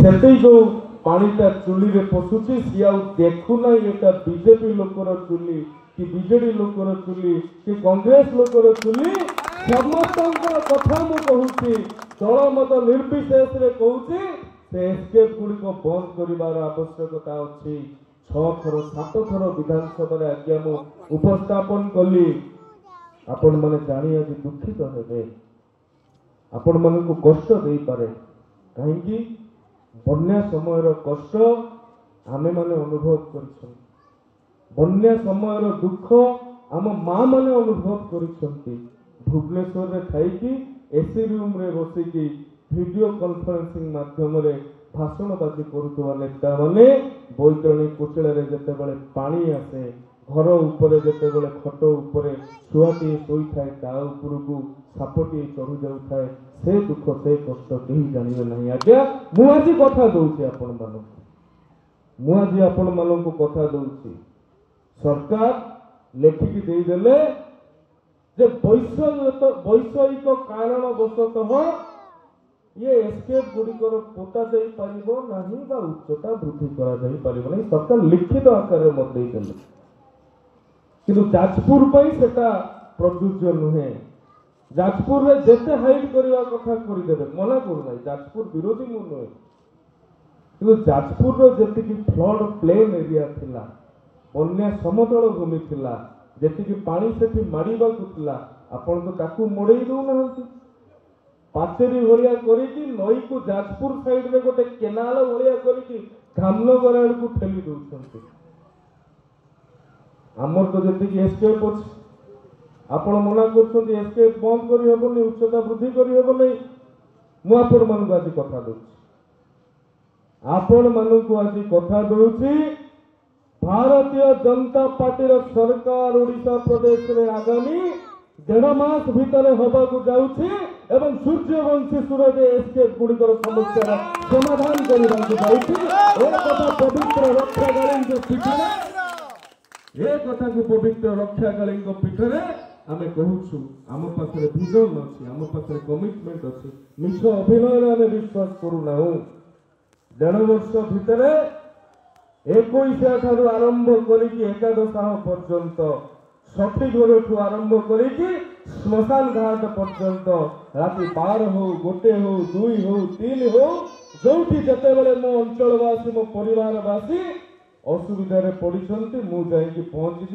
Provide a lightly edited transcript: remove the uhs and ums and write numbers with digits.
से जो पानीटा चुली रे पशुची सी आ देखु ना एटा बीजेपी लोकर चुली कि बीजेडी लोकर चुली कि कांग्रेस लोकर चुली समस्त कथा मु कहूची दल मत निर्विशेष रे कहूची से एस्केप गुड़ी को बंद करिवार आवश्यकता अछि 6 थर 7 थर विधानसभा रे आज्ञा मु उपस्थापन कली आपण माने जानी आज दुखित हेबे आपण मन को कष्ट दे पारे कहीं बन्या समय कष्ट आमे माने अनुभव कर बन्या समय दुख आम माँ माने अनुभव कर भुवनेश्वर रे थाई एसी रूम रे बसिकी वीडियो कॉन्फ्रेंसिंग माध्यम रे भाषणबाजी करुवा नेता माने बैतरणी कुचेला रे जेतेबेले पानी आसे घर उपरे जेतेबेले खट उपरे छुआटी शोई थाए ता उपरकू सापटी चढ़ी जाउथाए से दुख से कष्ट कहीं जानिबे नहीं आज्ञा मु आज कथा दउछि आपण मानक मु आज आपण मानक कथा दउछि सरकार लेखिकी देई देले जे वैषयिक कारण वशतः ये एस्केप गुड़िकर पोता जाई पारिबो नाही बा उच्चता वृद्धि करा जाई पारिबो नाही सरकार लिखित आकार रे मत देई देले किंतु जाजपुर पई सेटा प्रयोज्य नुहे जाजपुर रे जेते हाइड करवा कथा करि देबे मना करू नाही जाजपुर विरोधी मु नुहे किंतु जाजपुर रो जेतिकी फ्लड प्लेन एरिया थिला बन्या समतल भूमि थिला जेतिकी पानी सेठी मारिबा कुतला आपण तो ताकू मोड़ेई दउ नहंती पाचेरी भलिया करिकी नई को जाजपुर साइड रे गोटे केनाल भलिया करिकी धामनगर आड़ को ठेली दउछंती आमर तो जेतिकी एस्केप अछि आपण मना करछंती एस्केप बंद करि हेबोनी उच्चता वृद्धि करि हेबो नै मु आपण मन को आज कथा दउछि आपण मन को आज कथा दउछि भारतीय जनता पार्टी रो सरकार ओडिशा प्रदेश रे आगामी 1.5 मास भितर होबा को जाउछि एवं सूर्यवंशी सूरज एस्केप गुड़िकर समस्या समाधान करबा को जाउछि ए कथा पवित्र रक्षाकालीन जो पीठरे ए कथा को पवित्र रक्षाकालीन पीठरे आमे कहूछु आम पाखरे विजन अछि आम पाखरे कमिटमेंट अछि मिछ अभिनय रे आमे विश्वास करू नाउ 1.5 वर्ष भितरे 21 ठारू आरंभ करिकी एकादशाह पर्यंत सठिक ठू आरंभ करिकी श्मशान घाट पर्यंत राति 12 हो 1 हो 2 हो 3 हो जोठी जते बेले मो अंचलवासी मो परिवारवासी असुविधा रे पड़िछंती मु जाई कि पहुंची